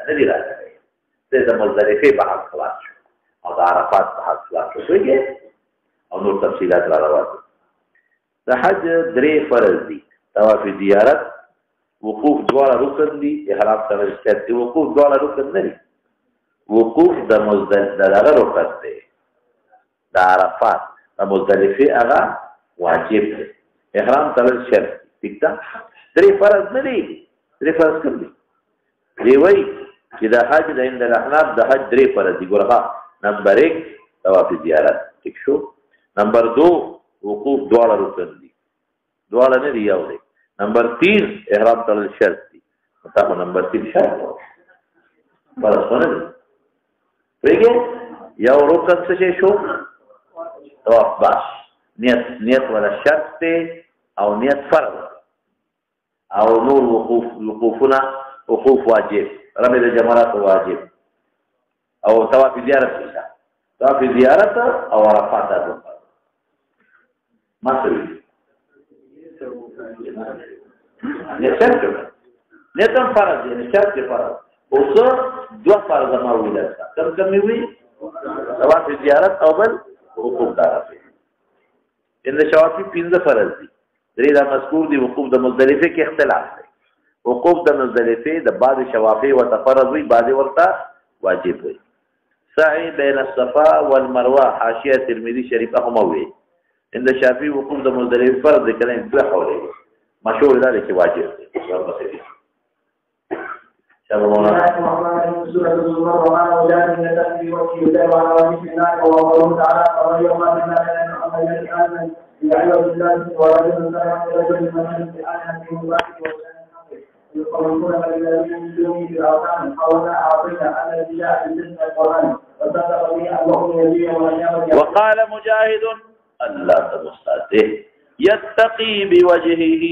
نه دی راځي د مزدلفه بحث خلاص شو او د عرفات بحث خلاص شو او نور تفصیلات را روان دي د حج درې فرض دي طواف زیارت وقوف دواړه رکن دي احرام سره شرط دي وقوف دواړه رکن نه دي وقوف د مزدلفه دغه رکن دی د عرفات د مزدلفه هغه واجب دی احرام سره شرط ٹھیک ده درې فرض نه دي درې فرض کوم دي دی وای چې د حج د عند الاحناف د حج درې فرض دي ګورغه نمبر 1 طواف زیارت ٹھیک شو نمبر 2 وقوف دواړه رکن دي دواړه نه دی یو دی نمبر 3 احرام تړل شرط دي تاسو نمبر 3 شرط فرض نه دي پرېږه یو رکن څه شو طواف باش نیت ولا شرط دی او نیت فرض او نور وقوفنا وقوف واجب رمي الجمرات واجب او طواف زيارة طواف زيارة او عرفات ما سوي نشرت نتم فرض نشرت فرض وصو دو فرض ما ويلت كم وي طواف زيارة او بل وقوف دارفه ان شوافي 15 فرض دي درې دا مذکور دي وقوف د مزدلفه کې اختلاف دی وقوف د مزدلفه د بعض شوافی و تفرض وي بعض ورته واجب وي سعي بين الصفا والمروه حاشيه ترمذي شریفه هم وي ان شافعي وقوف د مزدلفه فرض دي کله په حواله مشهور ده چې واجب دي شابه مولانا سوره الزمر وقال وجاء من الذي وكيل وعلى وجه الله وقوله تعالى ويوم من الذين يعلم بالله ورجل سلام رجل من الآيات المباركة يقولون الذين من دونه بالأوثان حولنا أعطينا الذي جاء بمثل القرآن وصدق به اللهم يزيد وقال مجاهد الله تمستعده يتقي بوجهه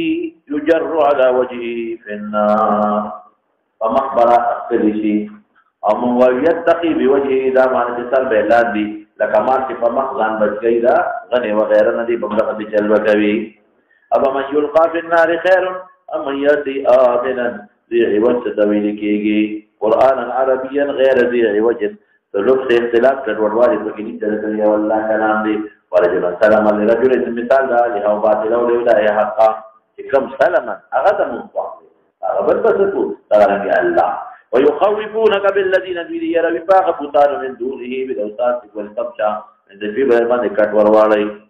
يجر على وجهه في النار فمخبر أخذشي او من يتقي بوجهه إذا ما نجسل بإعلان دي لکه مار چې په مخ ځان بچ گئی دا غنی وغیره نه دی بمرغه دي چلو کوي ابا من يلقى في النار خير ام ياتي امنا ذي عوج تدويل کیږي قرانا عربيا غير ذي عوج لفظ اختلاف کډوړوالي په کې دي چې والله کلام دی ورجل سلام لرجل مثال دا له باطل او لا حق کوم سلام هغه د مخاطب هغه بل بسکو تعالی الله ويخوفونك بالذين يرى بفاق بطان من دونه بالاوساط والقبشة عند في بيمان كتور والي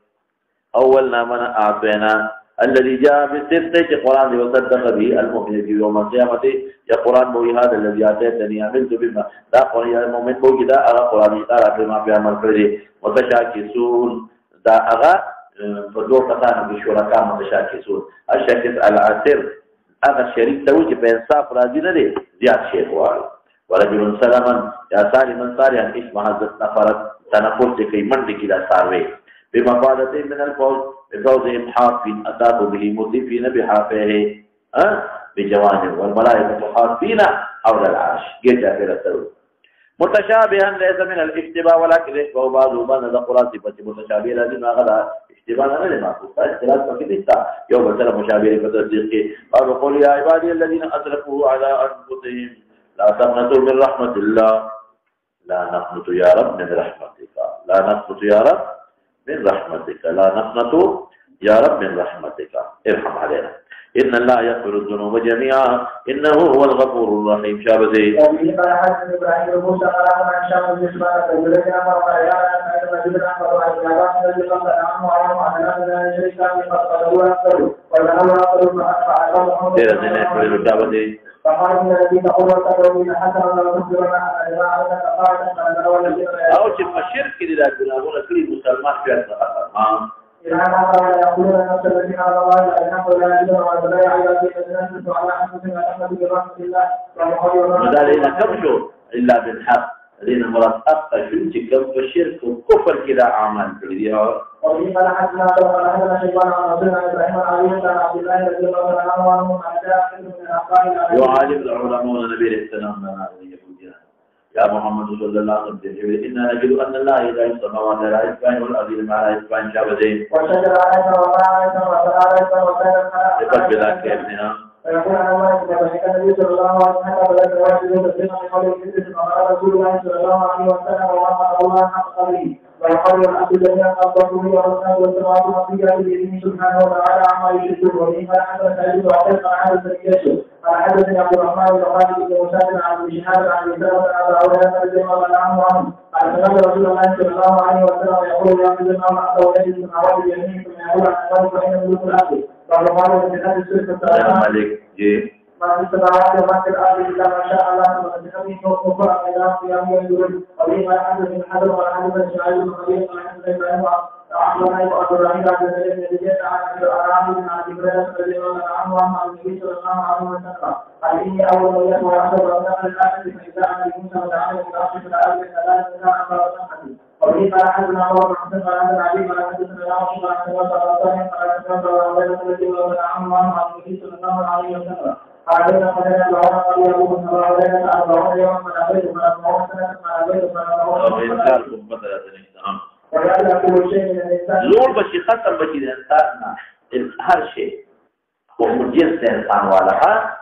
اولنا من اعطينا الذي جاء بالسبت قران وصدق به المؤمن في يوم القيامه يا قران مو هذا الذي اتيتني عملت بما دا قران المؤمن بو كده قران تعالى بما بيعمل فري متشاكسون دا اغا فدو قطان بشركاء متشاكسون الشاكس العسر هذا الشريك توجه بإنصاف راضي لديه زياد شيخ وارد ورجل سلما يا سالما صالحا اسم حضرت نفرت تنفس في منك إلى ساروي بمفادة من الفوز بفوز حافٍ أتاه به مضيفين بحافه بجوانب والملائكة حافين حول العرش جيجا في السرور متشابها ليس من الاشتباه ولكن يشبه بعضه بعض القرآن صفة متشابه لازم أغلى اشتباه لنا معروف اختلاف فكذا يوم ترى مشابه فتصديق قال قل يا عبادي الذين أسرفوا على أنفسهم لا تقنطوا من رحمة الله لا نقنط يا رب من رحمتك لا نقنط يا رب من رحمتك لا نقنط يا رب من رحمتك ارحم علينا إن الله يغفر الذنوب جميعا إنه هو الغفور الرحيم شابدي او چې په شرک کې د ګناهونو کړي مسلمان بیا يقولون نفس الذين على الله لا ينام ولا يجوع ولا يعلم بأنفسهم على أنفسهم أحمد برحمة الله وذلك كبشوا إلا بالحق الذين مراد أبقى شنك كم الشرك وكفر كذا أعمال كذا وإن لحدنا لو أهلنا شيطان عن رسولنا إبراهيم عليه السلام عبد الله رضي الله عنه وعنه من أقائل يعالم العلماء النبي عليه السلام يا محمد صلى الله عليه وسلم إنا نجد أن الله إذا السماوات لا يسبحن والأرض ما لا يسبحن شابدين وشجر عليك وما عليك وسر عليك وسر لقد بذلك ابننا فيقول عن الله كما كان النبي صلى الله عليه وسلم ولا تواجد تسليما من قول الكذب وقال رسول الله صلى الله عليه وسلم وما الله حق قدره ويقول العبد جميعا قبضته ورسوله والسماوات والارض بيده سبحانه وتعالى عما يشركون ومما حدث سعيد وحدث عن هذا السيد قال حدثني عبد الرحمن بن خالد بن مسافر عن ابن شهاب عن اسامه عن هريره رضي الله عنه قال سمعت رسول الله صلى الله عليه وسلم يقول يا عبد الله عز وجل في السماوات بيمينه ثم يقول عن الله فان ملوك الارض قال قال في هذه السوره مالك جي ما في السماوات وما في الارض الا ما شاء الله وبحمده وكفر الى قيام يوم وبما حدث من حدث وحدث شعيب بن خليل عن ابراهيم أخبرنا عبد الرحيم عبد الملك بن زيد عن الأعرابي بن عبد الله رضي الله عنه عن النبي صلى الله عليه وسلم قال إني أول من يدعو أحد الأبناء الآخر فإذا عن موسى وتعالى في الأرض فالآية كذلك إذا أمر وسمحت وبه قال حدثنا عمر بن حسن قال عن العلي قال حدثنا يعقوب عن سلمة الأنصاري قال حدثنا أبو هريرة رضي الله عنه عن النبي صلى الله عليه وسلم قال بين قدرنا العمر قال يا أبو بكر وعلينا 40 يوما من أبيت من 40 سنة من أبيت من 40 سنة زور بشي ختم بشي الانسان هر شيء ومجلس انسان والا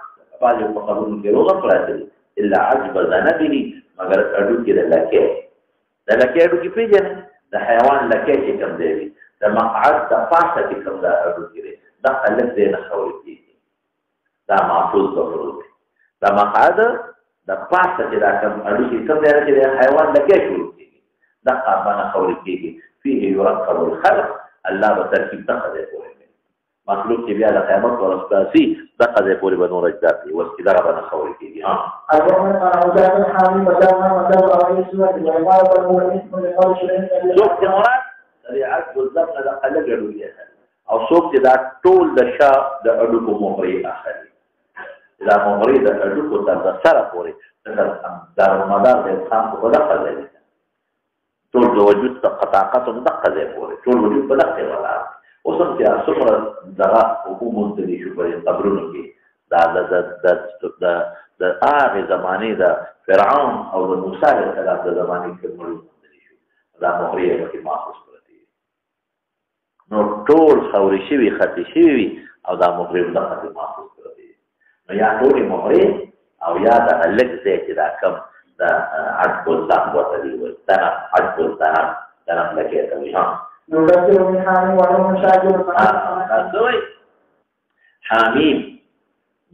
بعض المقابلون کے روغم پراتلی الا عجب ذنبه مگر اڈو کی لکے اڈو کی پیجن دا حیوان لکے چی کم دے بھی دا مقعد دا پاسا چی کم دا اڈو کی رے دا خلق دے نخوری کی دا محفوظ بفروض دا مقعد دا پاسا چی دا کم اڈو کی کم دے رکے حیوان لکے شروع کی دا قابانا خوری کی فيه يركب الخلق الله بتركيب دقة زي فوري مخلوق كي بيالا قيامات ورسباسي دقة زي فوري بنور اجداتي واستدارة بنا خوری کی سوق دي مراد طريعات بالضبط دا قلق يدولي او سوق دي دا طول دا شا دا أدوكو مغري آخري دا مغري دا أدوكو دا سارة فوري دا رمضان دا إنسان کو دقة زي ټول د وجود په قطاقت هم دقه ځای پورې ټول وجود په دقه ولاړ اوس هم چې څومره دغه حکومت دي شو په قبرونو کې د هغې زمانې د فرعون او د موسی علیه السلام د زمانې کې موندلی شو دا مهرې یې پکې محفوظ پرتې نو ټول خورې شوي خطې شوي وي او دا مهرې هم دقه محفوظ پرتې نو یا ټولې مهرې او یا دغه لږ ځای چې دا کم دا عجب الزام وطلي والزنم عجب الزنم زنم لكي يتويها نذكر من حاميم ولو مشاكل حاميم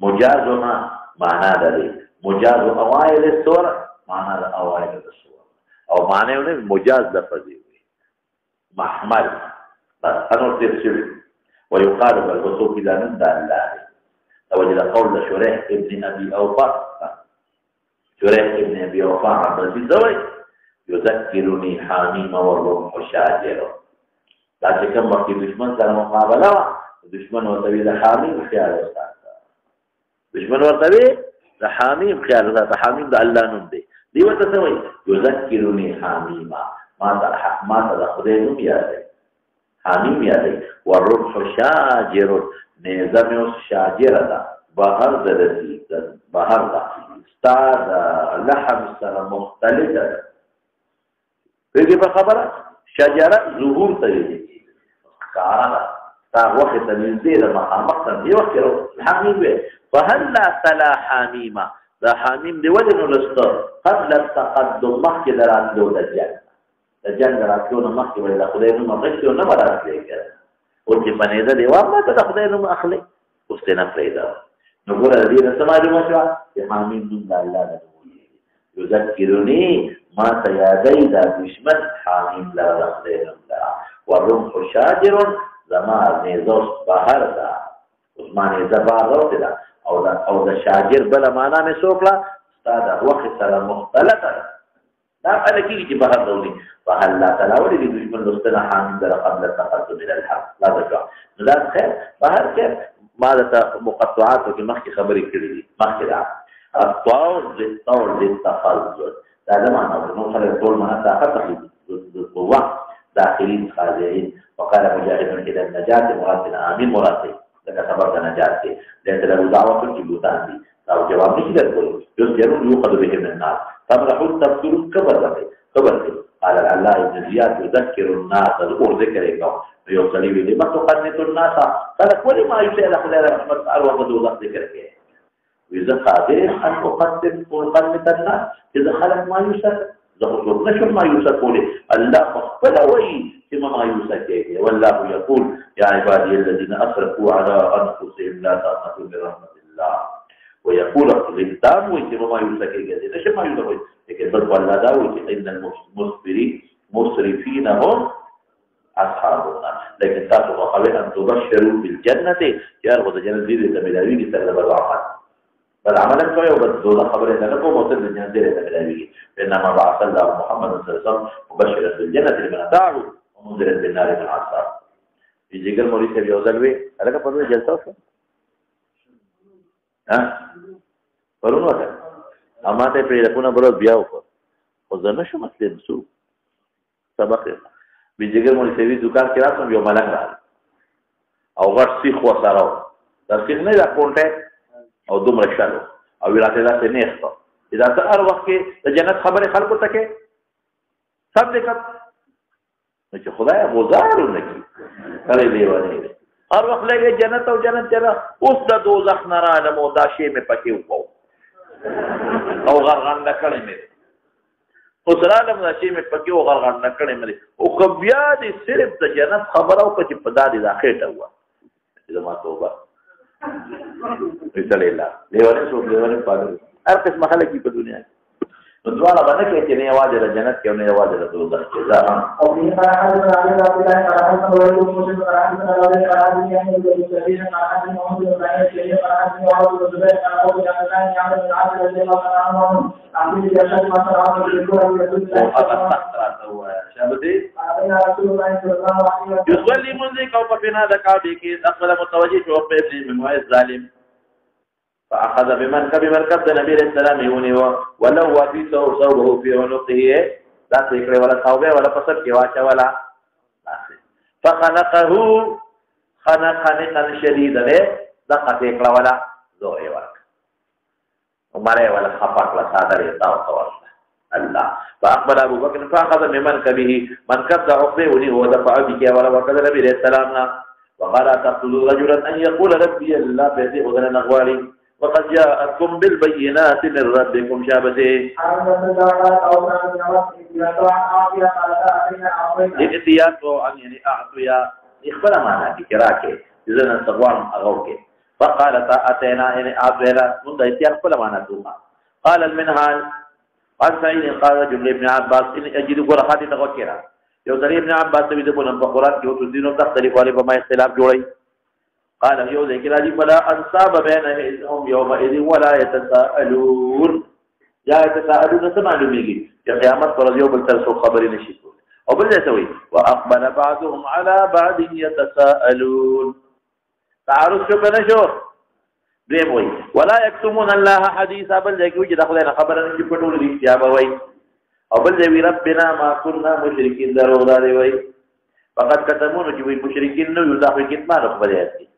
مجازنا معنى ذلك مجاز أوائل السورة معنى أوائل السورة أو معنى مجاز لفظي محمل بس أنا تفسير ويقال بالوصول إلى من ذا الله توجد قول شريح ابن أبي أوفى شريح ابن أبي وفاء عبد الزوي يذكرني حاميم والرمح شاجر لكن كم وقت دشمن كان مقابلة دشمن وتبي حاميم خيال أستاذ دشمن وتبي حاميم خيال أستاذ حاميم ده الله نمدي دي وتسوي يذكرني حاميم ما تدخلينهم يا ذي حاميم يا ذي والرمح شاجر نظام شاجر ده بحر درسي بحر ده استاد لحم سره مختلف ده پیږي په خبره شجره ظهور ته دي کارا تا وخت تنزيل د مخامخ دی وخت حمیم فهل لا تلا حميمه ده حمیم دی ولنو لست قبل التقدم مخکې دراتلو د جنت دراتلو مخکې ولا خدای نو مغشتو نه وراتلې کړه او چې باندې ده دی وامه ته خدای نو اخلي اوس نه پریدا نقول الذين سمعوا مشروع حامين من الله يذكرني ما سيادي ذا دشمن حامين لا رخدين الله والرمح شاجر زمان نيزوس بحر ذا عثمان زبار روت ذا او ذا شاجر بلا معنى میں سوکلا استاد وقت سره مختلطا دا قال كي بحر دولي فهل لا تلاولي دشمن لستنا حامين ذا قبل التقدم الى الحق لا تجوع لا خير بحر كيف ماذا مقطعات في مخي خبري كذي مخي ده الطور للتفضل هذا معنى انه خلى الطول ما تاخذ القوه داخلين خارجين وقال مجاهد الى النجاه مراد امين مراد ده سبب النجاه لان له دعوه في البيوتان او جواب مش ده يقول يوقد به من النار تمرحوا تفسير كبر قال الله ابن زياد يذكر الناس الأور ذكرك ويوصلي لما تقنط الناس قال كل ما يسأل خلال رحمة أروى مدوضة ذكرك وإذا قادر أن أقنط الناس إذا خلق ما يسأل ذكر نشر ما يسأل قولي الله فلوي كما ما يسأل والله يقول يا عبادي الذين أسرفوا على أنفسهم لا تقنطوا من رحمة الله ويقول الإنسان ويكما ما يسأل نشر ما يسأل لكن بل والله داوي إن المسرفين هم أصحاب النار لكن تاسو قبل أن تبشروا بالجنة يارغو الجنة زيدة ملاوية تغلب العمل بل عملا كوي وبد دولا خبره لكم وصل الجنة زيدة ملاوية فإنما بعث الله محمد صلى الله عليه وسلم مبشرا بالجنة لمن أطاعه ومنذرا بالنار من عصاه يجي قال مولي سبي وزلوي ألقى فروا جلسة وشو ها فروا وكذا اما ته پیرکونه برو بیا وکړه خو زه نشم مسلم سو سبق بیجګر مونږ سوي دکان کې راځم یو ملنګ راځي او غټ سیخ وسره دا سیخ نه دا کونټه او دومره شالو او ویراته دا څه نه ښه دا ته هر وخت کې د جنت خبره خلکو ته کې سب دې کړ چې خدای غوزار نه کی کړي دی ونه هر وخت لګي جنت او جنت جره اوس د دوزخ نه را نه مو دا شی مې پکې وکاو او غرغنده کړی مې اوس رالم دا چې مې پکې او غرغنده کړی مې او که بیا دې صرف د جنت خبره وکړه چې په دا دې دا خېټه وه زما توبه بسم الله لیوانې څوک لیوانې پاګل هر قسمه خلک په دنیا کې نو دواړه باندې کې چې نه یوازې د جنت کې او نه یوازې د دوزخ کې ځا او دې قرآن علی الله قرآن ولې مسلم قرآن علی قرآن یې د دې قرآن محمد ابراهیم چې قرآن او د دې قرآن او د قرآن یعمل العدل الذي قرآن عامل جشن ما قرآن يصلي منذ كوف فينا ذكاء كي اقبل متوجه شو ابن من ظالم فأخذ بمركب النبي عليه السلام يوني ولو في ثوبه في عنقه لا تكره ولا ثوبه ولا فسد كواچا ولا فخنقه خنقا شديدا له دقت اكلا ولا زوي ورك عمره ولا خفق ولا صادر يتاو الله فأقبل أبو بكر فأخذ بمركبه منكب عقبه وني هو دفع بك ولا وكذا النبي عليه السلام وقال تقتلوا رجلا أن يقول ربي الله بيدي أذن نغوالي وقد جاءتكم بالبينات من ربكم شابته احتياط عن يعني أعطيا إخبار معنا كراكي إذا نستغوان أغوكي فقال أتينا يعني أعطينا منذ احتياط كل معنا دوما قال المنهال قال سعيد قال جمله ابن عباس إن أجد قرخاتي تغوكيرا يوزري ابن عباس بيدبون البقرات يوتدينهم تختلف عليه بما اختلاف جوري قال يوزي كلا فلا أنصاب بينهم يومئذ ولا يتساءلون يا يتساءلون سمعوا ميجي يا قيامت فرض يوم الترسل خبر نشيطون وبالله سوي وأقبل بعضهم على بعض يتساءلون تعرض شو بنشور ديموي ولا يكتمون الله حديثا بل ذلك وجد أخذنا خبرا نشيطون لإستيابوي وبل ذوي ربنا ما كنا مشركين ذروا ذاري فقد كتمون جوي مشركين يضاحوا كتمان أخبر يأتي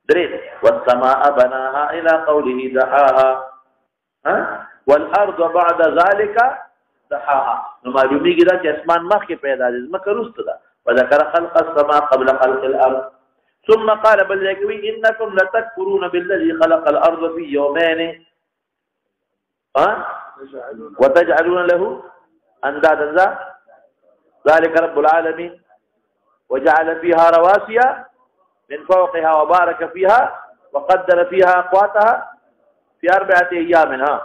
دريد والسماء بناها إلى قوله دحاها والأرض بعد ذلك دحاها نما رومي كده جسمان مخي پیدا دي مکه رست ده وذكر خلق السماء قبل خلق الأرض ثم قال بل يكوي إنكم لتكفرون بالذي خلق الأرض في يومين وتجعلون له أندادا ذلك رب العالمين وجعل فيها رواسي من فوقها وبارك فيها وقدر فيها أقواتها في 4 أيام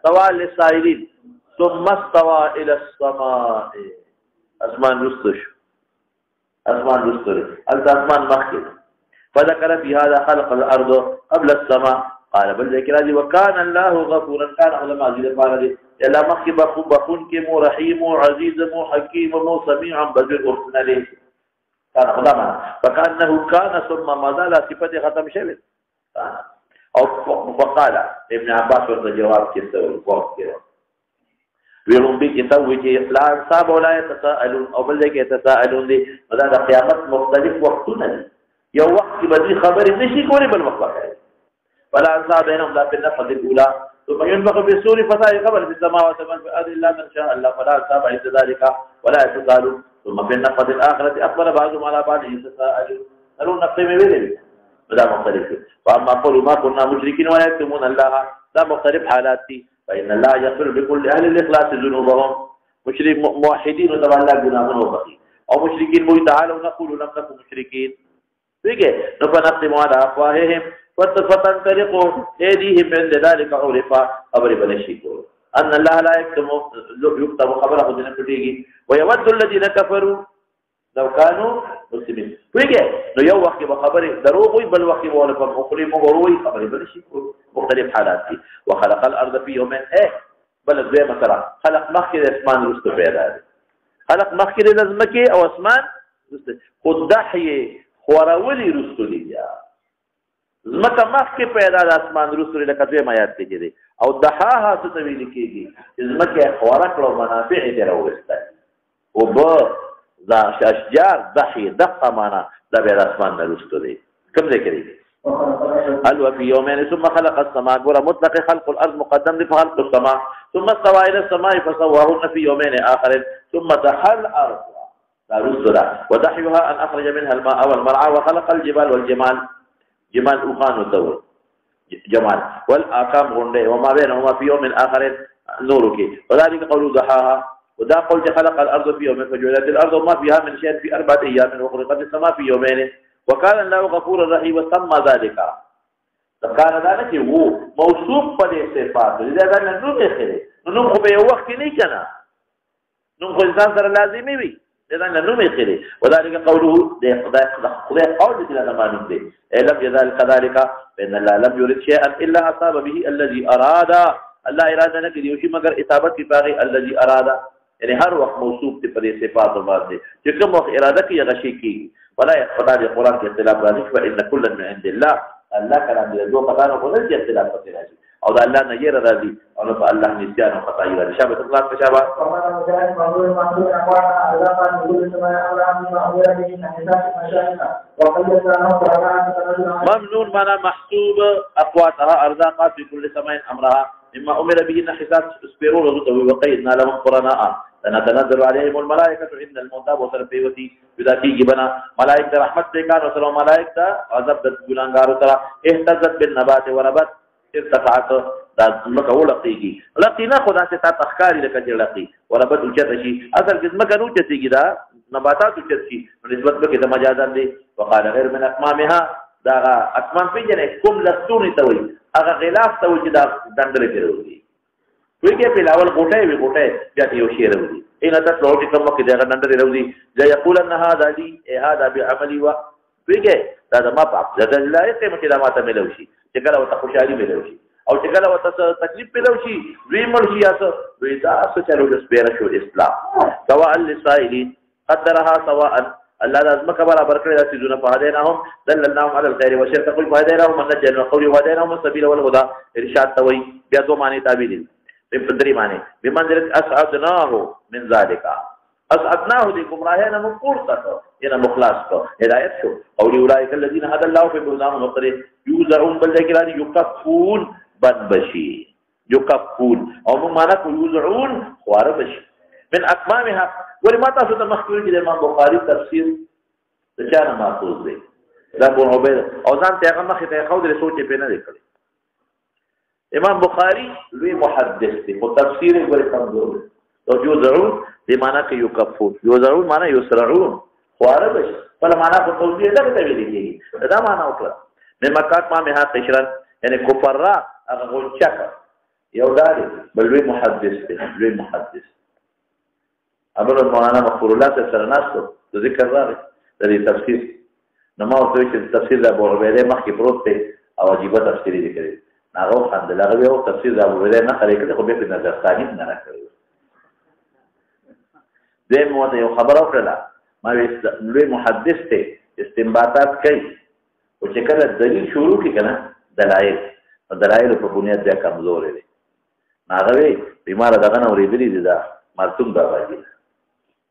سواء للسائلين ثم استوى إلى السماء أسمان رستش الأسمان مخيل فذكر في هذا خلق الأرض قبل السماء قال بل ذكر وكان الله غفورا كان علم عزيز قال يلا مخي بخون كمو رحيم عزيز مو حكيم مو سميع بذل أرسنا ليه كان خدما فكأنه كان ثم مضى لا صفة ختم شبه أو فقال ابن عباس ورد جواب كسر وقت كده ويقولون بكتوجه لا أنصاب ولا يتساءلون أو بل ذلك يتساءلون دي وذا قيامت مختلف وقتنا يو وقت بدي خبر نشي كوري بالوقت فلا أنصاب بينهم لا بالنفذ الأولى ثم ينفخ في السور فصائق من في السماوات ومن في الارض الا من شاء الله فلا حساب عند ذلك ولا يتساءلون ثم في النفخه الاخره اقبل بعضهم على بعض يتساءلون قالوا نقيم بذلك هذا مختلف. فاما قولوا ما كنا مشركين ويكتمون الله لا مختلف حالاتي فان الله يغفر لكل اهل الاخلاص ذنوبهم مشرك موحدين وتبع الله جنابهم وبخي او مشركين بو تعالوا نقول لم نكن مشركين بيجي نفنختم على افواههم فتنطلق ايديهم من ذلك عرفا خبر بنشيكو ان الله لا يكتب خبره دين بتيجي ويود الذين كفروا لو كانوا مسلمين بيجي نو يو وقت بخبر دروغ بل وقت ولا بخبر مغروي خبر بنشيكو مختلف حالات وخلق الارض في يومين بل زي مثلا خلق مخكر اسمان رست پیدا خلق مخکې د ځمکې او اسمان خو دحیې خورولي رستو دي بیا ځمکه مخکې پیدا د اسمان رستو لکه دویم آیات کې دی او دحاها څه ته ویل کېږي چې ځمکه خوره کړه او منافع یې ترې راوویسته اوبه دا اشجار دحیې دقه معنا دا بیا د اسمان نه رستو دی کوم ځای کې دی هل وفي يومين ثم خلق السماء قرى مطلق خلق الارض مقدم لخلق السماء ثم استوى الى السماء فسواهن في يومين اخر ثم دحى الارض ودحيها ان اخرج منها الماء والمرعى وخلق الجبال والجمال جمال اخان الدور جمال والاكام غنده وما بينهما في يوم اخر نورك وذلك قول دحاها وذا قول خلق الارض في يوم فجعلت الارض وما فيها من شيء في 4 ايام وخلقت السماء في يومين وكان الله غفور رحيم وسمى ذلك كان ذلك هو موصوف بالصفات اذا كان نوم خير نوم خو به وخت نه کنا نوم خو انسان سره لازمي وي اذا نوم خير وذلك قوله خدای قول دې لا معلوم دي لم يذل كذلك بان الله لم يرد شيئا الا اصاب به الذي اراد الله اراده نه کوي چې مگر اصابت کی باغی الذي اراد یعنی هر وخت موصوف دي په صفات باندې چې کوم وخت اراده کوي غشي کی ولا يقطع القرآن کے اختلاف راضی فإن كلا من عند الله الله كلام دې دوه قطانو په دې اختلاف پکې راځي او دا الله نه یې راضي او نو الله نسيان او خطا یې راځي شابه الله په شابه ممنون معنا محسوب اقواتها ارزاقات في كل سماء امرها مما امر به حساب اسبروا وقيدنا لهم قرناء تنزل عليهم الملائكة عند الموتى وترفيوتي بذاتي جبنا ملائكة رحمت بكان وسلام ملائكة عذاب دجولانغار ترى اهتزت بالنبات ونبات ارتفعت ذمك ولقيږي لقينا خدا سے تا تخکاری لکه لقي ونبات وجتشي اصل جسمك نوجتيږي دا نباتات وجتشي نسبت به د مجازان دي وقال غير من اقمامها دا اقمام پیجنه کوم لستونی ته وي هغه غلاف ته وي چې دا دندره کوي ویګه په لاول کوټه وی کوټه بیا یو شی راوړي ان تاسو لوټي کوم کې دا نندري راوړي ځا یقول ان هذا لي هذا بعملي و ویګه دا ما په ځکه لا یې ته دا ماته ملوشي چې کله وته خوشالي ملوشي او چې کله وته تکلیف ملوشي وی مرشي تاسو وی تاسو چلو د سپیره شو اسلام سواء للسائلين قدرها سواء الله لازم كبر بركه يسجدون فهديناهم دللناهم على الخير والشر تقول فهديناهم من نجل وقول وهديناهم السبيل والهدى ارشاد توي بیا دو معنی تعبیر بندری معنی بمنزلت اسعدناه من ذلك اسعدناه دي گمراهانه مقور تک یعنی مخلص کو هدایت شو قول اولئک الذين هدى الله في بلدان وقر يوزعون بالذكران يكفون بنبشي يكفون او معنا کو يوزعون خواربشي من اقمامها ولما تاسو ته مخکې د امام بخاری تفسیر د چا نه ماخوذ دی دا ابو عبید او ځان ته هغه مخې ته خو د سوچ په نه لیکل امام بخاری لوی محدث دی او تفسیر یې ورته کمزور دی او یوزعون دی معنا کې یکفون یوزعون معنا یسرعون خواربش په معنا په توضیح نه کوي کېږي دا معنا وکړه من مکات ما مها قشرا یعنی کفرا هغه غونچک یو داري بل لوی محدث دی لوی محدث امر مولانا مغفور الله سره ناستو د ذکر راغی د تفسیر نو ما ورته چې تفسیر د ابو عبیده مخکې پروت دی او عجیبه تفسیر دی کړی هغه خند لغوی او تفسیر د ابو عبیده نه خلک خو به په نظر ثاني نه کړی دې مو ته یو خبر اورله ما لوی محدث ته استنباطات کوي او چې کله دلیل شروع کی کنه دلایل په بنیاد د کمزور دي هغه بیمار دغه نه ورېدلی دي دا مرتوم بابا جی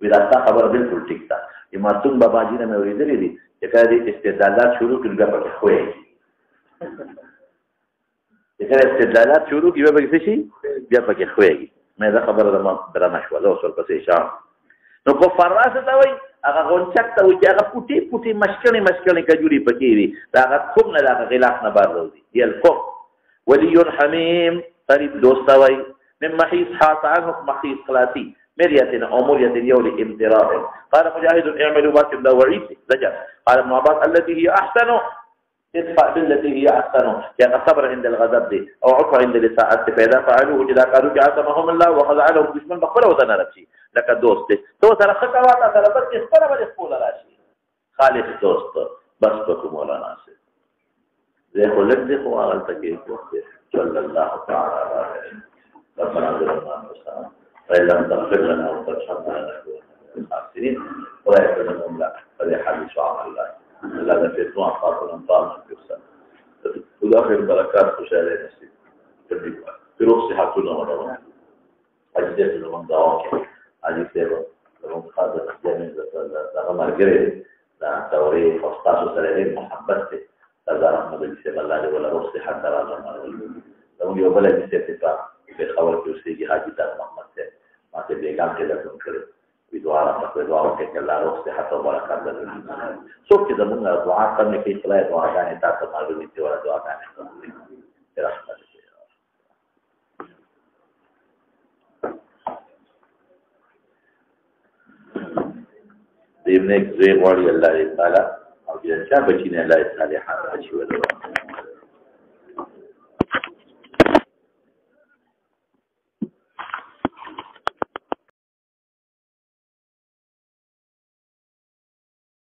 ویراستا خبر بالکل ٹھیک تھا یہ مرتوم بابا جی نے میں ورېدلی دي چې کله دې استدلالات شروع کړل بیا په خوې چې کله استدلالات شروع کړي به څه شي بیا پکې خوېږي مې دا خبره درنه شوه زه اوس ورپسې اشاره نو کفار راسه ته وایي هغه غونچک ته وایي چې هغه پوټې پوټې مشکڼې کجورې پکې وي د هغه کوم نه د هغه غلاف نه بار راوځي هي الکم ولي حمیم قریب دوست ته وایي من محیص حاط عنه محیص خلاصي مرية أو مرية يول امتراء قال مجاهد اعملوا ما تبدا وعيد زجر قال ابن عباس التي هي أحسن ادفع بالتي هي أحسن كان صبر عند الغضب دي أو عفو عند الإساءة فإذا فعلوه إذا قالوا عصمهم الله وخزعلهم دشمن بخبره وتنرب شيء لك دوست تو ترى خطوات ترى بس يسبر بس يقول راشي خالص دوست بس بكم ولا ناصر زي خلد دي خو اغل تكيف صلى الله تعالى عليه وسلم ربنا ظلمنا أنفسنا فإن لم تغفر لنا وترحمنا لنكون من الخاسرين ولا يكلمهم لا فليحدث عن الله الذي في الدعاء خاطر طالما يرسل وداخل البركات خشالة نسيب في روح صحتنا ورمضان أجدت لمن دواكي أجدت لمن خاطر جميل لغمر قريب لأن توريه فاستاسو سلالين محبتي لذا رحمة الجسيب الله ولا روح صحتنا ورمضان لو يوبلا جسيب تفاق في خبر كيوسيجي حاجي دار محمد سے ماتے بیگام کے لکن کرے وی دعا رحمت و دعا کہ اللہ روح صحت و برکات دے سب کے زمانہ دعا کرنے کی خلاف دعا کرنے تا معلوم ہے کہ دعا کرنے رحمت دیونے زوی واری اللہ تعالی اور یہ کیا بچینے اللہ تعالی حق بچی ولو